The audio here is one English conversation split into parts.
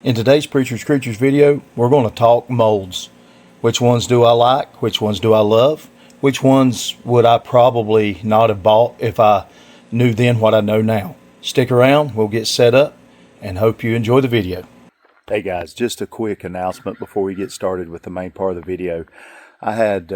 In today's Preachers Creatures video, we're going to talk molds. Which ones do I like? Which ones do I love? Which ones would I probably not have bought if I knew then what I know now? Stick around, we'll get set up, and hope you enjoy the video. Hey guys, just a quick announcement before we get started with the main part of the video. I had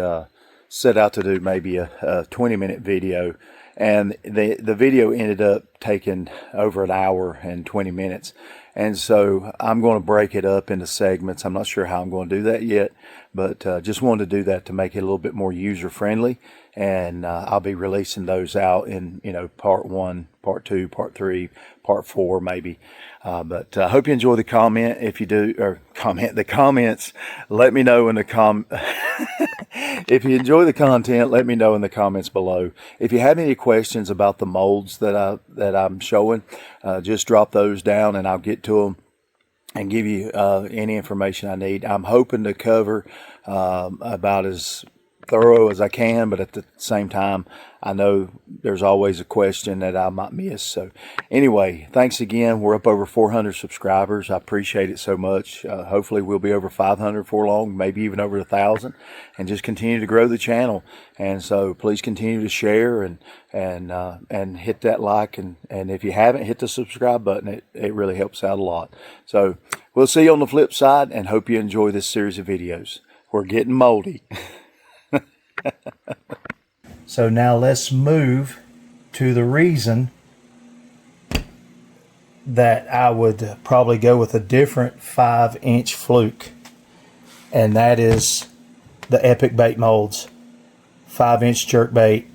set out to do maybe a 20-minute video, and the video ended up taking over an hour and 20 minutes. And so I'm going to break it up into segments. I'm not sure how I'm going to do that yet, but just wanted to do that to make it a little bit more user friendly. And I'll be releasing those out in, part 1, part 2, part 3, part 4 maybe. But I hope you enjoy the comment. If you do, or the comments, let me know in the if you enjoy the content, let me know in the comments below. If you have any questions about the molds that I'm showing, just drop those down and I'll get to them and give you any information I need. I'm hoping to cover about as thorough as I can, but at the same time, I know there's always a question that I might miss. So anyway, thanks again. We're up over 400 subscribers. I appreciate it so much. Hopefully we'll be over 500 for long, maybe even over 1,000, and just continue to grow the channel. And so please continue to share and hit that like, and if you haven't, hit the subscribe button. It really helps out a lot. So we'll see you on the flip side, and hope you enjoy this series of videos. We're getting moldy. So now let's move to the reason that I would probably go with a different 5-inch fluke, and that is the Epic Bait molds. 5-inch jerkbait,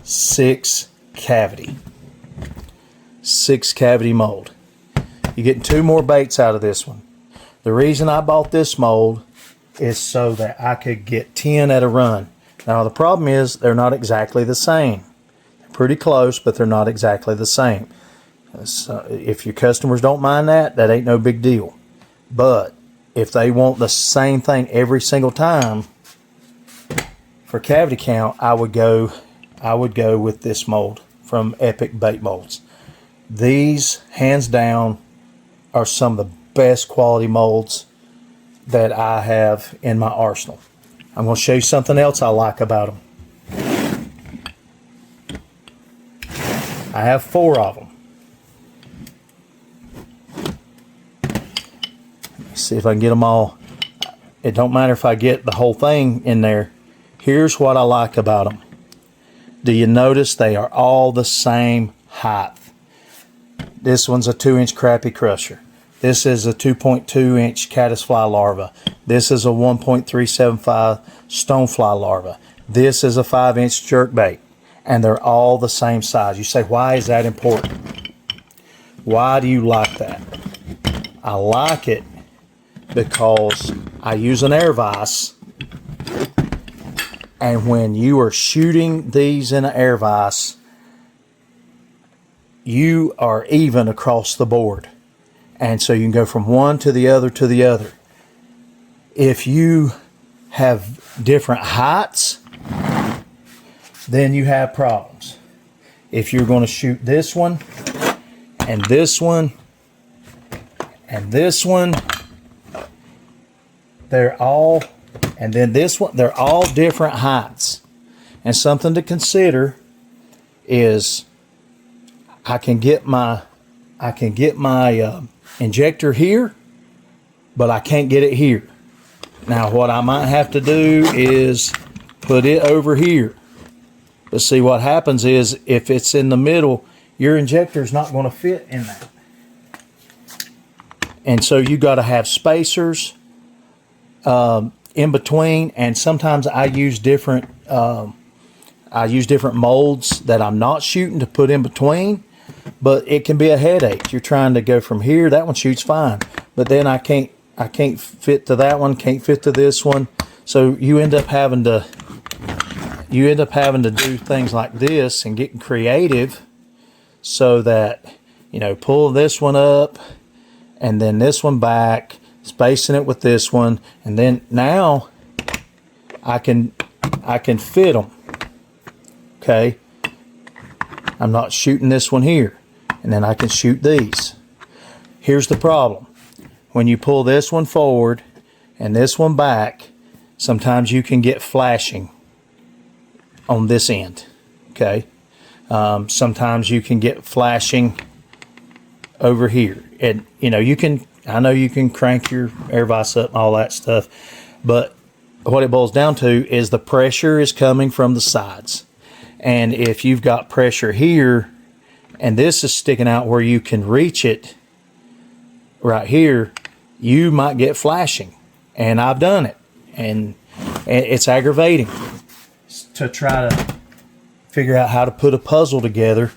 6 cavity mold. You're getting 2 more baits out of this one. The reason I bought this mold is so that I could get 10 at a run. Now the problem is they're not exactly the same. They're pretty close, but they're not exactly the same. So if your customers don't mind that ain't no big deal. But if they want the same thing every single time for cavity count, I would go with this mold from Epic Bait Molds. These, hands down, are some of the best quality molds that I have in my arsenal. I'm going to show you something else I like about them. I have 4 of them. Let's see if I can get them all. It don't matter if I get the whole thing in there. Here's what I like about them. Do you notice they are all the same height? This one's a 2-inch Crappie crusher. This is a 2.2-inch Caddisfly larva. This is a 1.375 Stonefly larva. This is a 5-inch jerkbait. And they're all the same size. You say, why is that important? Why do you like that? I like it because I use an air vise. And when you are shooting these in an air vise, you are even across the board. And so you can go from one to the other to the other. If you have different heights, then you have problems. If you're going to shoot this one, and this one, and this one, and then this one, they're all different heights. And something to consider is I can get my injector here, but I can't get it here. Now what I might have to do is put it over here. But see, what happens is if it's in the middle, your injector is not going to fit in that. And so you got to have spacers in between, and sometimes I use different molds that I'm not shooting to put in between. But it can be a headache. You're trying to go from here. That one shoots fine, but then I can't fit to that one. Can't fit to this one. So you end up having to do things like this and getting creative, so that pull this one up and then this one back, spacing it with this one, and then now I can fit them. Okay. I'm not shooting this one here, and then I can shoot these. Here's the problem. when you pull this one forward and this one back, sometimes you can get flashing on this end, okay? Sometimes you can get flashing over here. And, you know, I know you can crank your air vise up, all that stuff, but what it boils down to is the pressure is coming from the sides. And if you've got pressure here, and this is sticking out where you can reach it right here, you might get flashing. And I've done it. And it's aggravating to try to figure out how to put a puzzle together.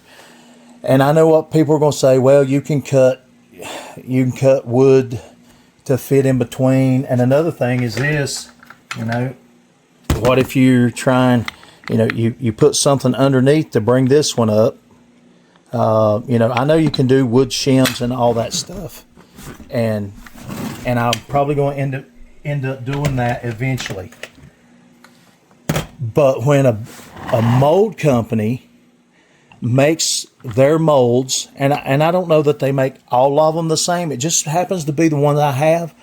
And I know what people are going to say, well, you can cut wood to fit in between. And another thing is this, you know, what if you're trying, you know, you put something underneath to bring this one up. You know, I know you can do wood shims and all that stuff. And I'm probably going to end up doing that eventually. But when a mold company makes their molds, and I don't know that they make all of them the same. It just happens to be the one that I have.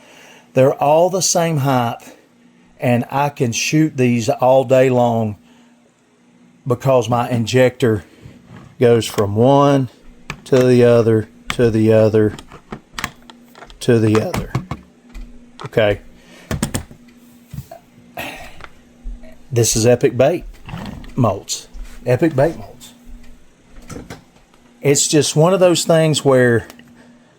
They're all the same height, and I can shoot these all day long because my injector goes from one to the other, to the other, to the other. Okay. This is Epic Bait molds. Epic Bait molds. It's just one of those things where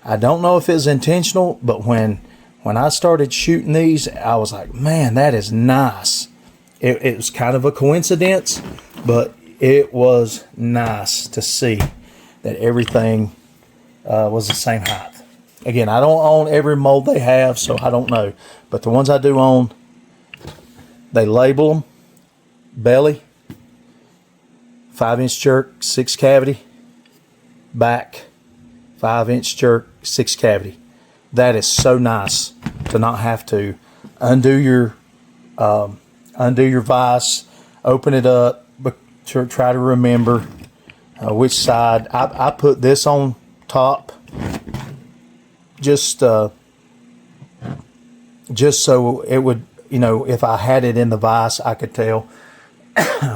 I don't know if it's intentional, but when I started shooting these, I was like, man, that is nice. It was kind of a coincidence, but it was nice to see that everything was the same height. Again, I don't own every mold they have, so I don't know. But the ones I do own, they label them. Belly, 5-inch jerk, 6 cavity. Back, 5-inch jerk, 6 cavity. That is so nice to not have to undo your vise, open it up, to try to remember which side. I put this on top just so it would, you know, if I had it in the vise, I could tell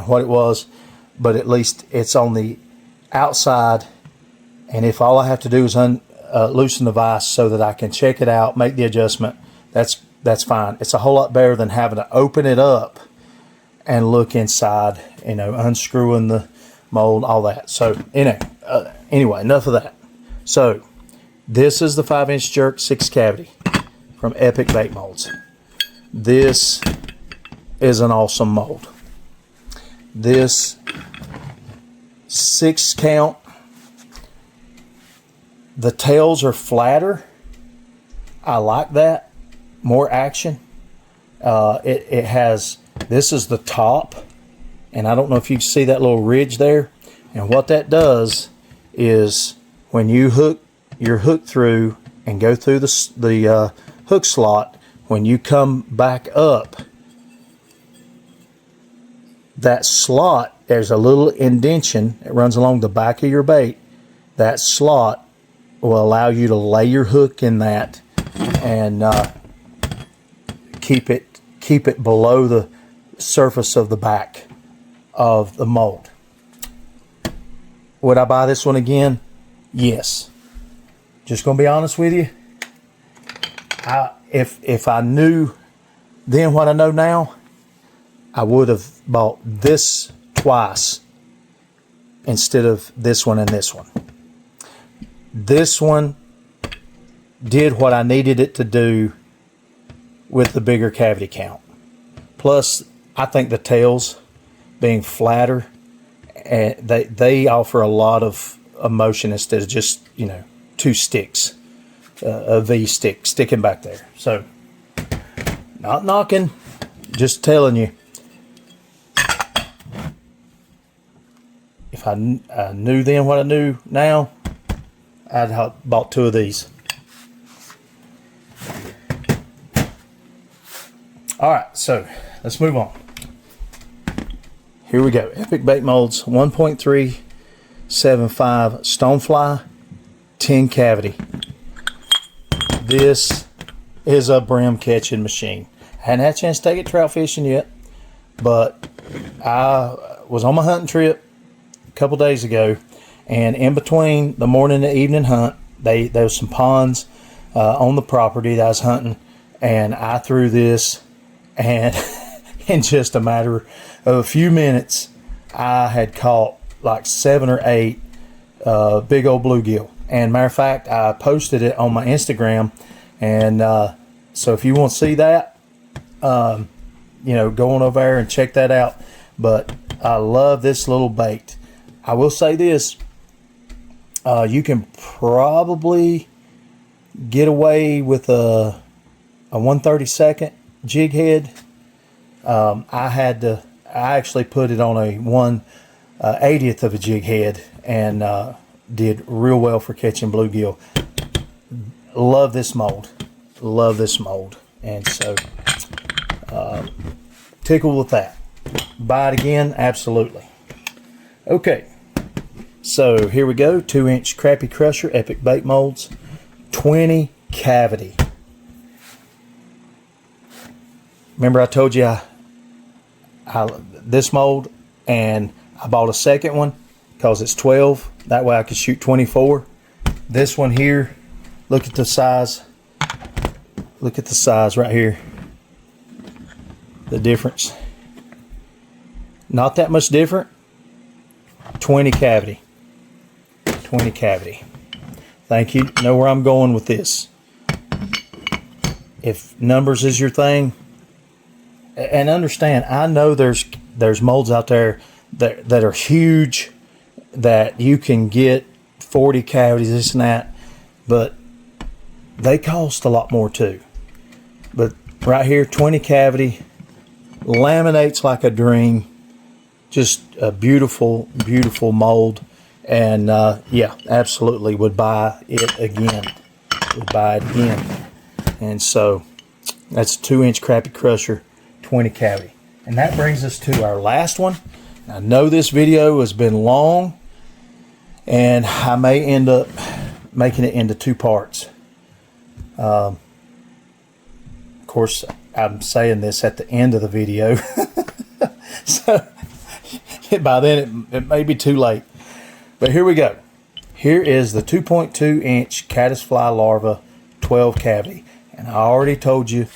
what it was, but at least it's on the outside. And if all I have to do is loosen the vise so that I can check it out, make the adjustment, that's fine. It's a whole lot better than having to open it up and look inside, you know, unscrewing the mold, all that. So, you know, anyway, enough of that. So, this is the 5-inch jerk 6 cavity from Epic Bait Molds. This is an awesome mold. This 6 count, the tails are flatter. I like that. More action. It has, this is the top, and I don't know if you can see that little ridge there. And what that does is when you hook your hook through and go through the hook slot, when you come back up, that slot, there's a little indentation that runs along the back of your bait. That slot will allow you to lay your hook in that and keep it below the surface of the back of the mold. Would I buy this one again? Yes. Just gonna be honest with you. If I knew then what I know now, I would have bought this twice instead of this one and this one. This one did what I needed it to do with the bigger cavity count. Plus, I think the tails being flatter, and they offer a lot of motion instead of just, you know, 2 sticks, a V stick sticking back there. So, not knocking, just telling you. If I knew then what I knew now, I'd have bought 2 of these. All right, so let's move on. Here we go. Epic Bait Molds 1.375 Stonefly 10 cavity. This is a brim catching machine. I hadn't had a chance to take it trout fishing yet, but I was on my hunting trip a couple days ago, and in between the morning and evening hunt, there was some ponds on the property that I was hunting, and I threw this, and in just a matter of a few minutes, I had caught like 7 or 8 big old bluegill. And matter of fact, I posted it on my Instagram, and so if you want to see that, you know, go on over there and check that out. But I love this little bait. I will say this, you can probably get away with a 1/32 jig head. I actually put it on a 1/80th of a jig head, and did real well for catching bluegill. Love this mold. Love this mold. And so, tickled with that. Buy it again? Absolutely. Okay. So here we go. 2-inch Crappie Crusher, Epic Bait Molds. 20 cavity. Remember I told you this mold, and I bought a second one because it's 12. That way I could shoot 24. This one here, look at the size. Look at the size right here. The difference. Not that much different. 20 cavity. 20 cavity. Thank you. Know where I'm going with this. If numbers is your thing, and understand, I know there's molds out there that are huge, that you can get 40 cavities, this and that, but they cost a lot more too. But right here, 20 cavity, laminates like a dream. Just a beautiful, beautiful mold. And yeah, absolutely would buy it again. Would buy it again. And so that's a 2-inch Crappie Crusher, 20 cavity. And that brings us to our last one. I know this video has been long, and I may end up making it into 2 parts. Of course, I'm saying this at the end of the video. So by then it may be too late. But here we go. Here is the 2.2-inch Caddisfly larva, 12 cavity. And I already told you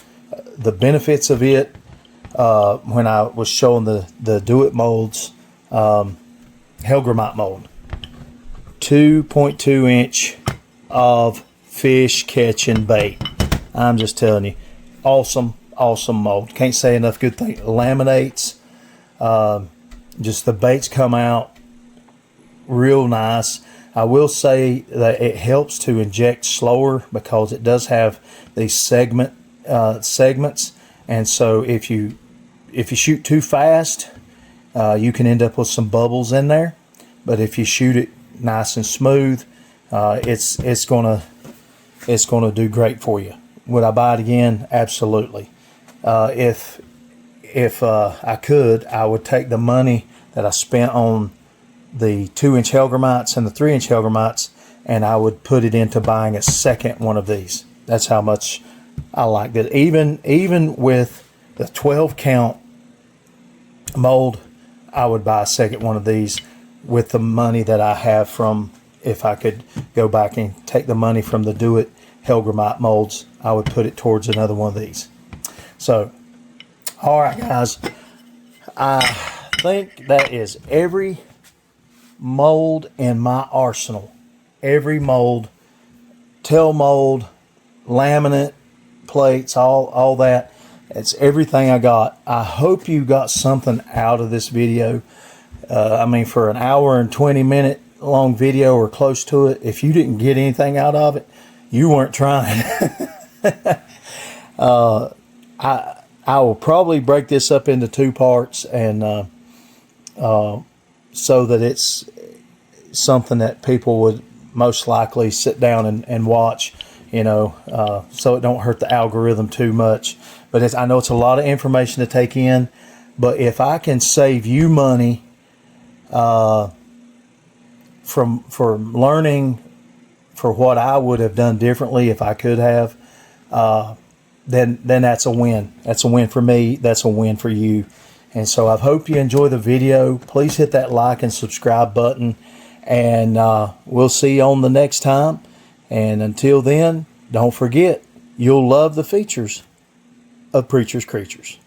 the benefits of it when I was showing the Do It molds, Hellgrammite mold. 2.2-inch of fish catching bait. I'm just telling you, awesome, awesome mold. Can't say enough good things. Laminates, just the baits come out real nice. I will say that it helps to inject slower because it does have these segments, and so if you shoot too fast, you can end up with some bubbles in there. But if you shoot it nice and smooth, it's gonna do great for you. Would I buy it again? Absolutely. If I could, I would take the money that I spent on the 2-inch Hellgrammites and the 3-inch Hellgrammites, and I would put it into buying a second one of these. That's how much I like it. Even with the 12 count mold, I would buy a second one of these with the money that I have from, if I could go back and take the money from the Do It Hellgrammite molds, I would put it towards another one of these. So, all right, guys, I think that is every mold in my arsenal. Every mold, tail mold, laminate, plates, all that. It's everything I got. I hope you got something out of this video. I mean, for an hour and 20-minute long video or close to it, if you didn't get anything out of it, you weren't trying. I will probably break this up into 2 parts, and so that it's something that people would most likely sit down and watch, you know, so it don't hurt the algorithm too much. But I know it's a lot of information to take in, but if I can save you money for learning for what I would have done differently if I could have, then that's a win. That's a win for me. That's a win for you. And so I hope you enjoy the video. Please hit that like and subscribe button. And we'll see you on the next time. And until then, don't forget, you'll love the features of Preacher's Creatures.